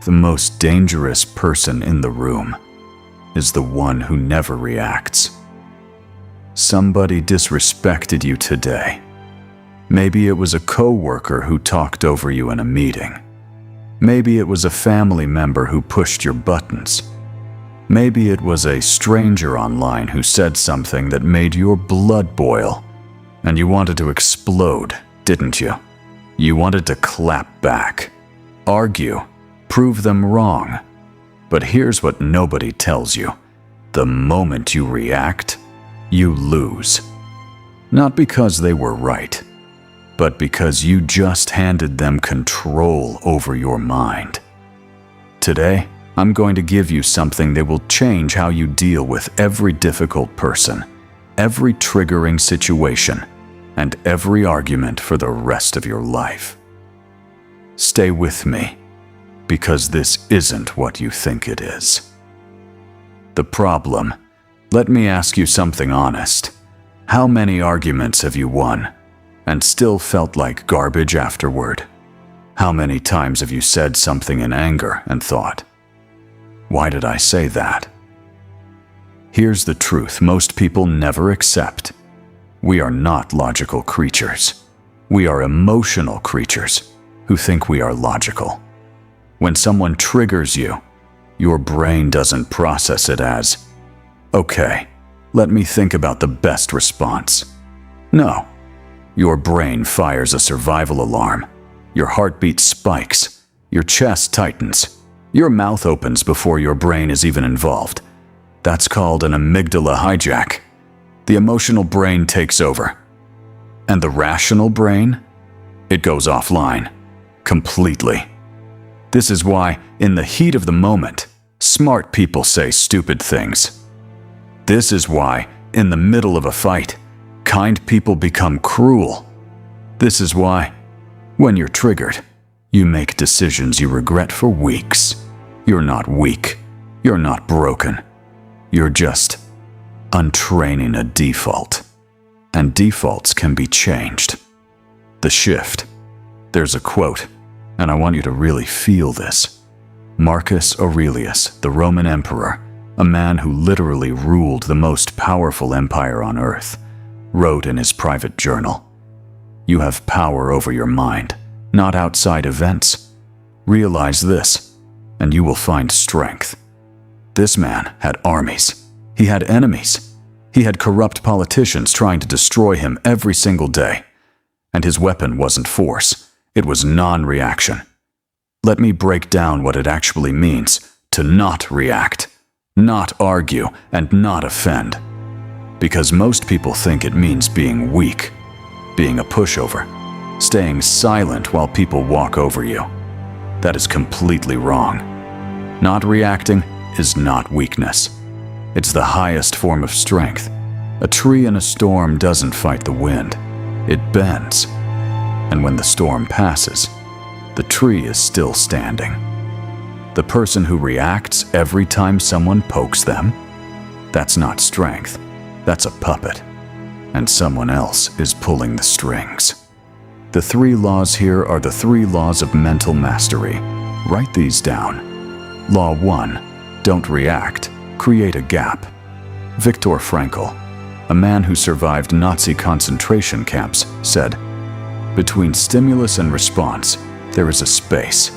The most dangerous person in the room is the one who never reacts. Somebody disrespected you today. Maybe it was a coworker who talked over you in a meeting. Maybe it was a family member who pushed your buttons. Maybe it was a stranger online who said something that made your blood boil, and you wanted to explode, didn't you? You wanted to clap back, argue, prove them wrong. But here's what nobody tells you. The moment you react, you lose. Not because they were right, but because you just handed them control over your mind. Today, I'm going to give you something that will change how you deal with every difficult person, every triggering situation, and every argument for the rest of your life. Stay with me, because this isn't what you think it is. The problem, let me ask you something honest. How many arguments have you won and still felt like garbage afterward? How many times have you said something in anger and thought, why did I say that? Here's the truth most people never accept. We are not logical creatures. We are emotional creatures who think we are logical. When someone triggers you, your brain doesn't process it as, okay, let me think about the best response. No, your brain fires a survival alarm. Your heartbeat spikes. Your chest tightens. Your mouth opens before your brain is even involved. That's called an amygdala hijack. The emotional brain takes over. And the rational brain? It goes offline. Completely. This is why, in the heat of the moment, smart people say stupid things. This is why, in the middle of a fight, kind people become cruel. This is why, when you're triggered, you make decisions you regret for weeks. You're not weak. You're not broken. You're just untraining a default. And defaults can be changed. The shift. There's a quote, and I want you to really feel this. Marcus Aurelius, the Roman emperor, a man who literally ruled the most powerful empire on earth, wrote in his private journal, "You have power over your mind, not outside events. Realize this, and you will find strength." This man had armies. He had enemies. He had corrupt politicians trying to destroy him every single day. And his weapon wasn't force. It was non-reaction. Let me break down what it actually means to not react, not argue, and not offend. Because most people think it means being weak, being a pushover, staying silent while people walk over you. That is completely wrong. Not reacting is not weakness. It's the highest form of strength. A tree in a storm doesn't fight the wind. It bends. And when the storm passes, the tree is still standing. The person who reacts every time someone pokes them, that's not strength. That's a puppet. And someone else is pulling the strings. The 3 laws here are the 3 laws of mental mastery. Write these down. Law 1. Don't react. Create a gap. Viktor Frankl, a man who survived Nazi concentration camps, said, "Between stimulus and response, there is a space.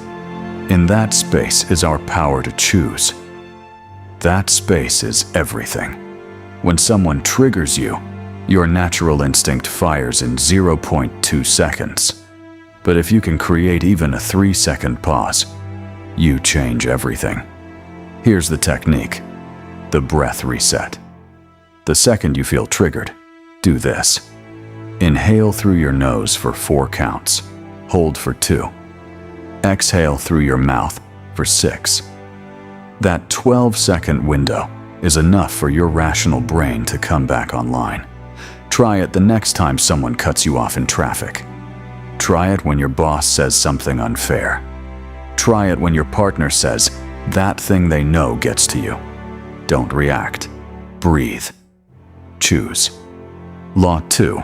In that space is our power to choose. That space is everything. When someone triggers you, your natural instinct fires in 0.2 seconds. But if you can create even a 3-second pause, you change everything. Here's the technique. The breath reset. The second you feel triggered, do this. Inhale through your nose for 4 counts. Hold for 2. Exhale through your mouth for 6. That 12-second window is enough for your rational brain to come back online. Try it the next time someone cuts you off in traffic. Try it when your boss says something unfair. Try it when your partner says that thing they know gets to you. Don't react. Breathe. Choose. Law 2.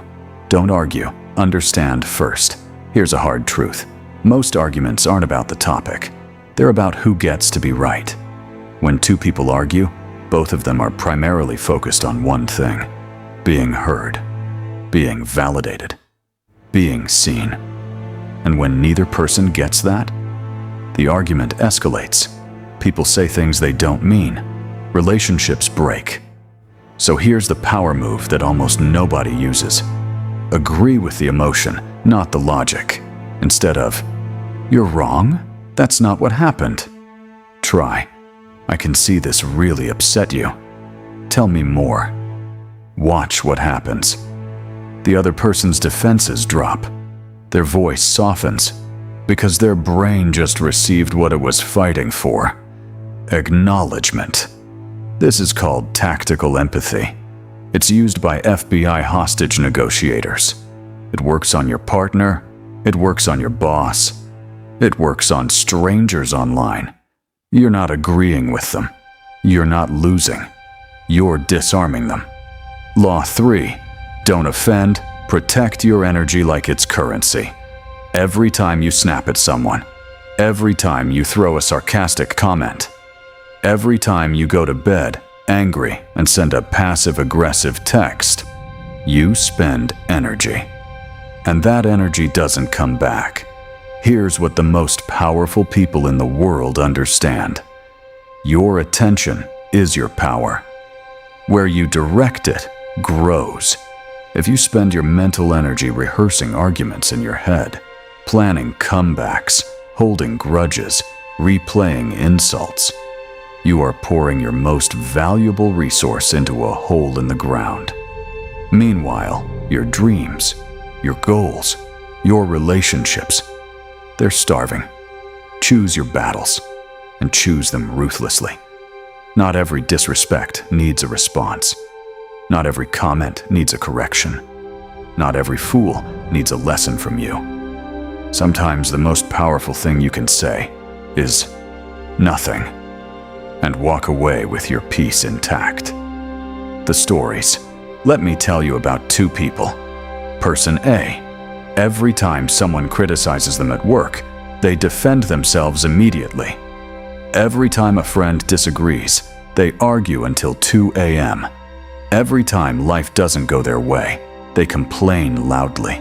Don't argue. Understand first. Here's a hard truth. Most arguments aren't about the topic. They're about who gets to be right. When two people argue, both of them are primarily focused on one thing: being heard, being validated, being seen. And when neither person gets that, the argument escalates. People say things they don't mean. Relationships break. So here's the power move that almost nobody uses. Agree with the emotion, not the logic. Instead of, "You're wrong? That's not what happened." Try, "I can see this really upset you. Tell me more." Watch what happens. The other person's defenses drop. Their voice softens because their brain just received what it was fighting for: acknowledgement. This is called tactical empathy. It's used by FBI hostage negotiators. It works on your partner. It works on your boss. It works on strangers online. You're not agreeing with them. You're not losing. You're disarming them. Law 3. Don't offend. Protect your energy like it's currency. Every time you snap at someone, every time you throw a sarcastic comment, every time you go to bed angry and send a passive-aggressive text, you spend energy. And that energy doesn't come back. Here's what the most powerful people in the world understand: your attention is your power. Where you direct it grows. If you spend your mental energy rehearsing arguments in your head, planning comebacks, holding grudges, replaying insults, you are pouring your most valuable resource into a hole in the ground. Meanwhile, your dreams, your goals, your relationships, they're starving. Choose your battles, and choose them ruthlessly. Not every disrespect needs a response. Not every comment needs a correction. Not every fool needs a lesson from you. Sometimes the most powerful thing you can say is nothing, and walk away with your peace intact. The stories. Let me tell you about two people. Person A. Every time someone criticizes them at work, they defend themselves immediately. Every time a friend disagrees, they argue until 2 a.m. Every time life doesn't go their way, they complain loudly.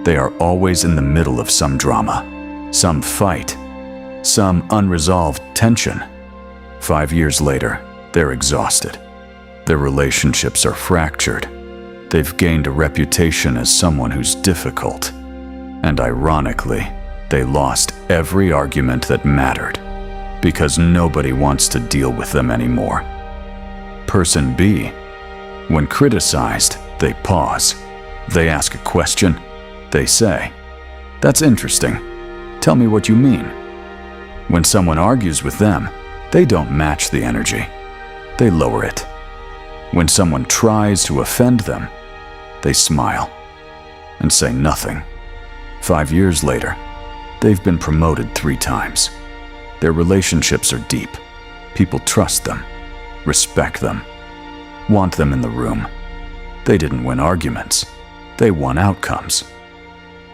They are always in the middle of some drama, some fight, some unresolved tension. 5 years later, they're exhausted. Their relationships are fractured. They've gained a reputation as someone who's difficult. And ironically, they lost every argument that mattered because nobody wants to deal with them anymore. Person B. When criticized, they pause. They ask a question. They say, "That's interesting. Tell me what you mean." When someone argues with them, they don't match the energy. They lower it. When someone tries to offend them, they smile and say nothing. 5 years later, they've been promoted 3 times. Their relationships are deep. People trust them, respect them, want them in the room. They didn't win arguments. They won outcomes.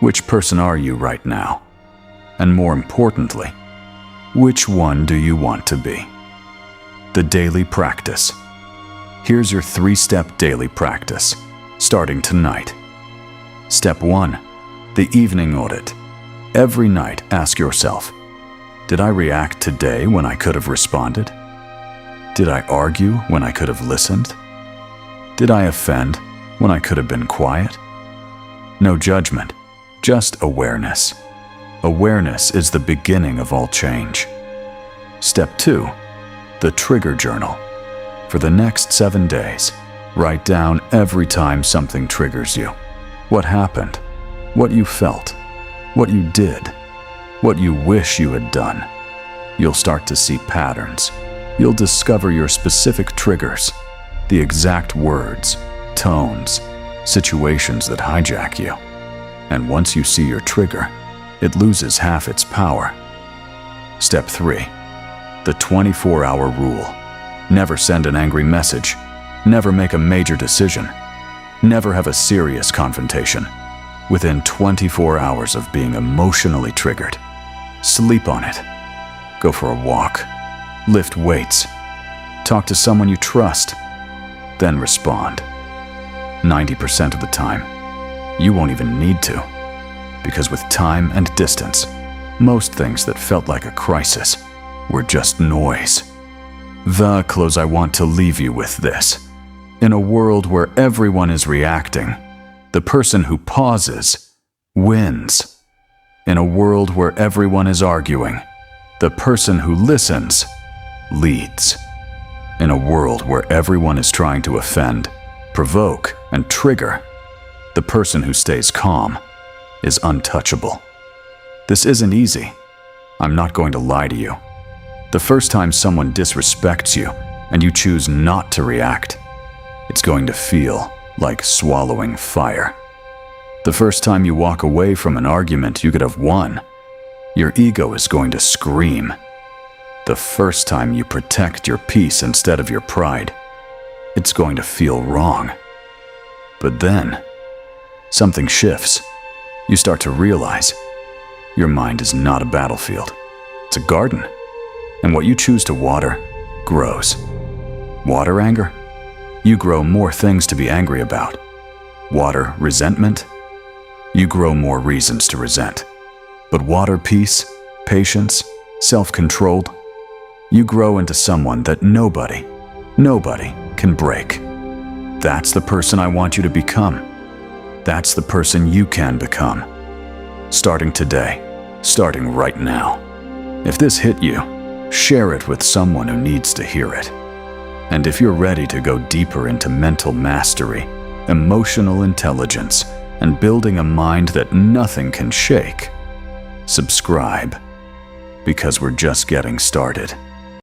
Which person are you right now? And more importantly, which one do you want to be? The daily practice. Here's your 3-step daily practice, starting tonight. Step 1. The evening audit. Every night, ask yourself, did I react today when I could have responded? Did I argue when I could have listened? Did I offend when I could have been quiet? No judgment, just awareness. Awareness is the beginning of all change. Step 2. The trigger journal. For the next 7 days, write down every time something triggers you. What happened? What you felt? What you did? What you wish you had done? You'll start to see patterns. You'll discover your specific triggers, the exact words, tones, situations that hijack you. And once you see your trigger, it loses half its power. Step 3. The 24-hour rule. Never send an angry message. Never make a major decision. Never have a serious confrontation. Within 24 hours of being emotionally triggered, sleep on it. Go for a walk. Lift weights. Talk to someone you trust. Then respond. 90% of the time, you won't even need to. Because with time and distance, most things that felt like a crisis were just noise. The close I want to leave you with this. In a world where everyone is reacting, the person who pauses wins. In a world where everyone is arguing, the person who listens leads. In a world where everyone is trying to offend, provoke, and trigger, the person who stays calm is untouchable. This isn't easy. I'm not going to lie to you. The first time someone disrespects you and you choose not to react, it's going to feel like swallowing fire. The first time you walk away from an argument you could have won, your ego is going to scream. The first time you protect your peace instead of your pride, it's going to feel wrong. But then, something shifts. You start to realize your mind is not a battlefield. It's a garden. And what you choose to water grows. Water anger? You grow more things to be angry about. Water resentment? You grow more reasons to resent. But water peace, patience, self-controlled? You grow into someone that nobody can break. That's the person I want you to become. That's the person you can become. Starting today, starting right now. If this hit you, share it with someone who needs to hear it. And if you're ready to go deeper into mental mastery, emotional intelligence, and building a mind that nothing can shake, subscribe, because we're just getting started.